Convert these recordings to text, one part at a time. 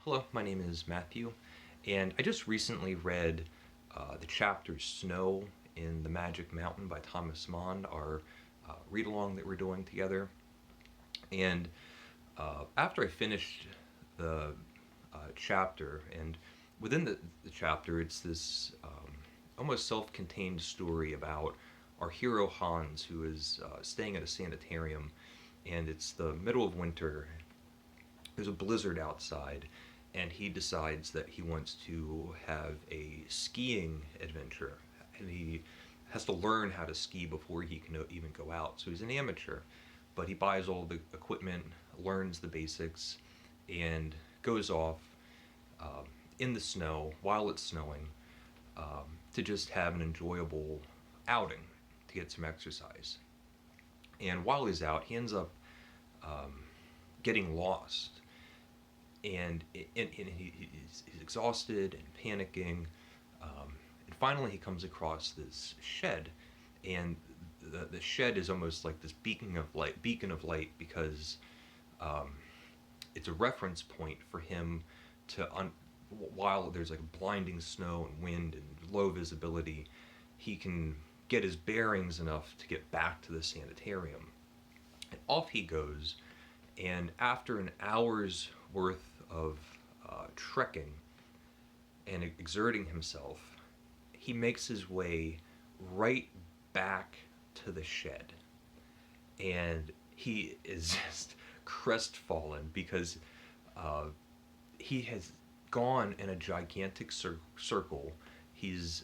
Hello, my name is Matthew, and I just recently read the chapter Snow in the Magic Mountain by Thomas Mann, our read along that we're doing together. And after I finished the chapter, and within the chapter, it's this almost self contained story about our hero Hans, who is staying at a sanitarium, and it's the middle of winter. There's a blizzard outside, and he decides that he wants to have a skiing adventure, and he has to learn how to ski before he can even go out. So he's an amateur, but he buys all the equipment, learns the basics, and goes off in the snow while it's snowing to just have an enjoyable outing to get some exercise. And while he's out, he ends up getting lost, and he's exhausted and panicking. And finally, he comes across this shed, and the shed is almost like this beacon of light, because it's a reference point for him to while there's like blinding snow and wind and low visibility, he can get his bearings enough to get back to the sanitarium. And off he goes, and after an hour's worth of trekking and exerting himself, he makes his way right back to the shed. And he is just crestfallen because he has gone in a gigantic circle. He's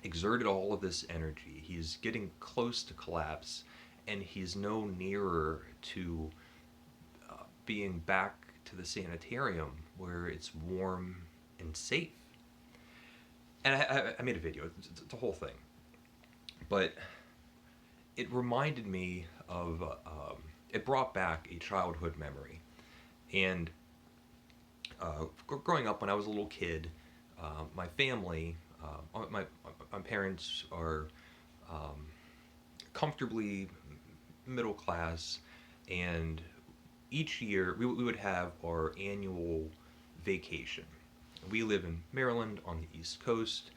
exerted all of this energy. He's getting close to collapse, and he's no nearer to being back to the sanitarium where it's warm and safe. And I made a video, it's a whole thing. But it reminded me of, it brought back a childhood memory. And growing up when I was a little kid, my family, my parents are comfortably middle class, and each year we would have our annual vacation. We live in Maryland on the East Coast,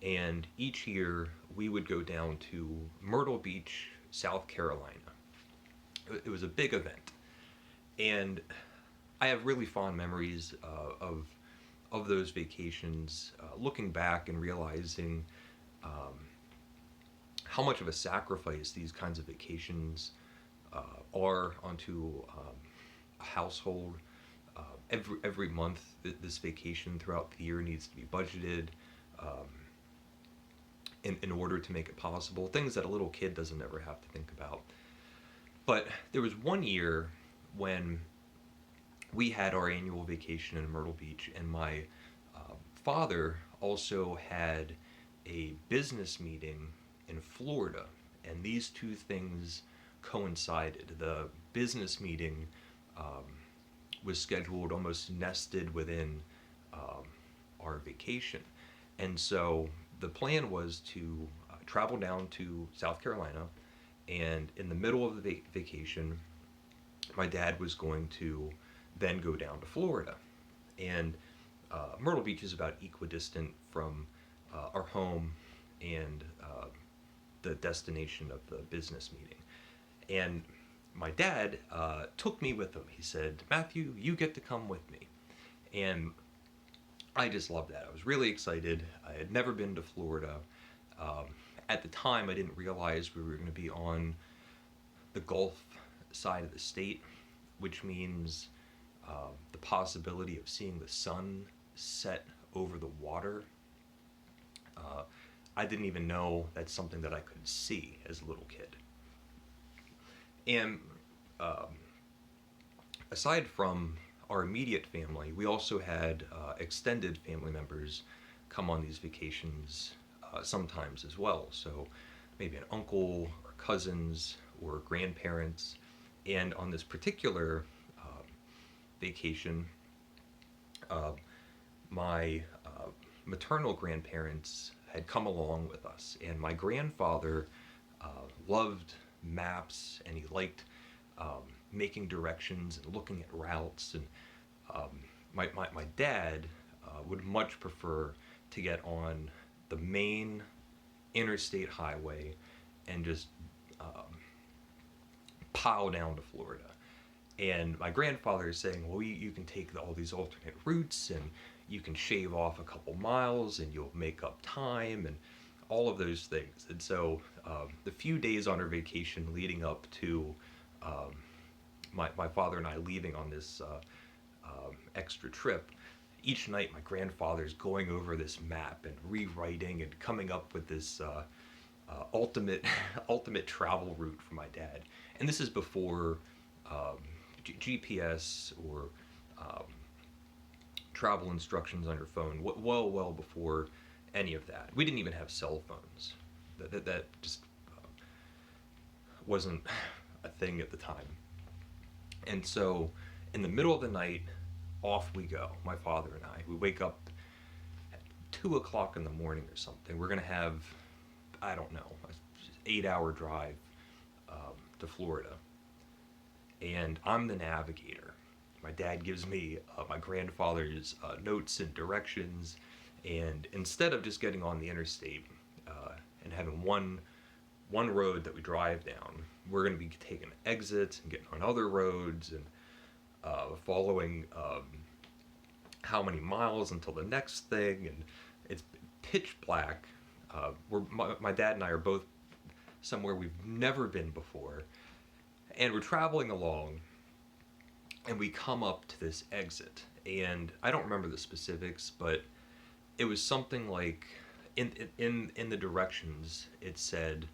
and each year we would go down to Myrtle Beach, South Carolina. It was a big event, and I have really fond memories of those vacations, looking back and realizing how much of a sacrifice these kinds of vacations are onto a household. Every month, this vacation throughout the year needs to be budgeted in order to make it possible. Things that a little kid doesn't ever have to think about. But there was one year when we had our annual vacation in Myrtle Beach, and my father also had a business meeting in Florida, and these two things coincided. The business meeting was scheduled almost nested within our vacation, and so the plan was to travel down to South Carolina, and in the middle of the vacation, my dad was going to then go down to Florida. And Myrtle Beach is about equidistant from our home and the destination of the business meeting. And my dad took me with him. He said, "Matthew, you get to come with me." And I just loved that. I was really excited. I had never been to Florida. At the time, I didn't realize we were going to be on the Gulf side of the state, which means the possibility of seeing the sun set over the water. I didn't even know that's something that I could see as a little kid. And aside from our immediate family, we also had extended family members come on these vacations sometimes as well. So maybe an uncle or cousins or grandparents. And on this particular vacation, my maternal grandparents had come along with us, and my grandfather loved maps, and he liked making directions and looking at routes, and My dad would much prefer to get on the main interstate highway and just um, pile down to Florida. And my grandfather is saying, well, you can take all these alternate routes and you can shave off a couple miles and you'll make up time and all of those things. And so the few days on our vacation leading up to um, my father and I leaving on this extra trip, each night my grandfather's going over this map and rewriting and coming up with this ultimate ultimate travel route for my dad. And this is before GPS or um, travel instructions on your phone. Well before any of that. We didn't even have cell phones. That just wasn't a thing at the time. And so, in the middle of the night, off we go. My father and I. We wake up at 2 o'clock in the morning or something. We're gonna have, I don't know, an 8-hour drive to Florida. And I'm the navigator. My dad gives me my grandfather's notes and directions, and instead of just getting on the interstate and having one road that we drive down, we're going to be taking exits and getting on other roads and following how many miles until the next thing, and it's pitch black. My dad and I are both somewhere we've never been before, and we're traveling along, and we come up to this exit, and I don't remember the specifics, but it was something like in the directions it said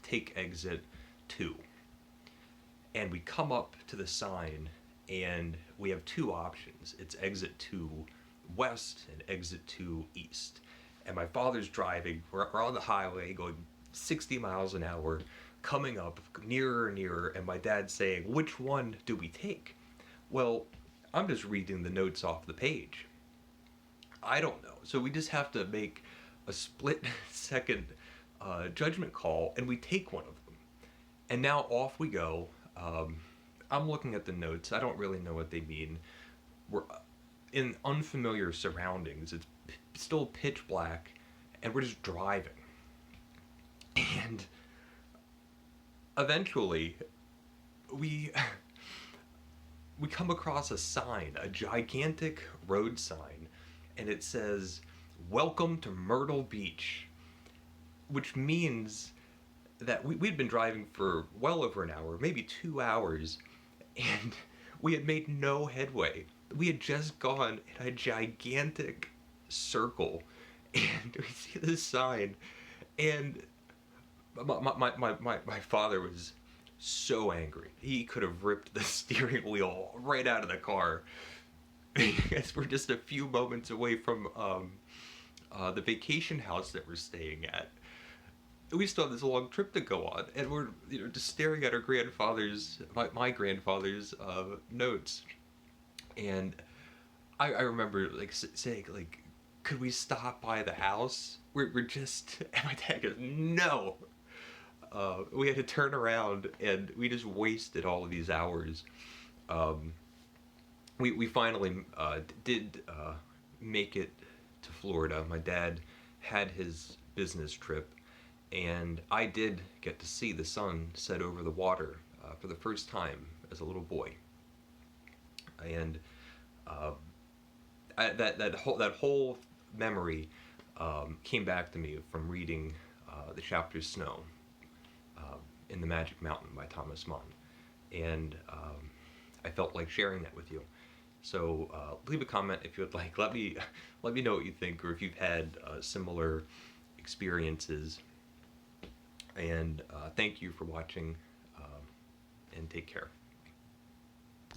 take exit 2, and we come up to the sign and we have two options. It's exit 2 west and exit 2 east, and my father's driving. We're on the highway going 60 miles an hour, coming up nearer and nearer, and my dad's saying, which one do we take? Well, I'm just reading the notes off the page. I don't know. So we just have to make a split second judgment call, and we take one of them. And now off we go. I'm looking at the notes. I don't really know what they mean. We're in unfamiliar surroundings. It's still pitch black, and we're just driving. And eventually, we come across a sign, a gigantic road sign, and it says, "Welcome to Myrtle Beach," which means that we'd been driving for well over an hour, maybe 2 hours, and we had made no headway. We had just gone in a gigantic circle, and we see this sign, and my father was so angry. He could have ripped the steering wheel right out of the car. Because we're just a few moments away from the vacation house that we're staying at. We still have this long trip to go on, and we're just staring at our my grandfather's notes. And I remember saying could we stop by the house? We're just, and my dad goes, no. We had to turn around, and we just wasted all of these hours. We finally did make it to Florida. My dad had his business trip, and I did get to see the sun set over the water for the first time as a little boy. And that whole memory came back to me from reading the chapter Snow in The Magic Mountain by Thomas Mann, and I felt like sharing that with you. So leave a comment if you would like. Let me know what you think, or if you've had similar experiences. And thank you for watching, and take care.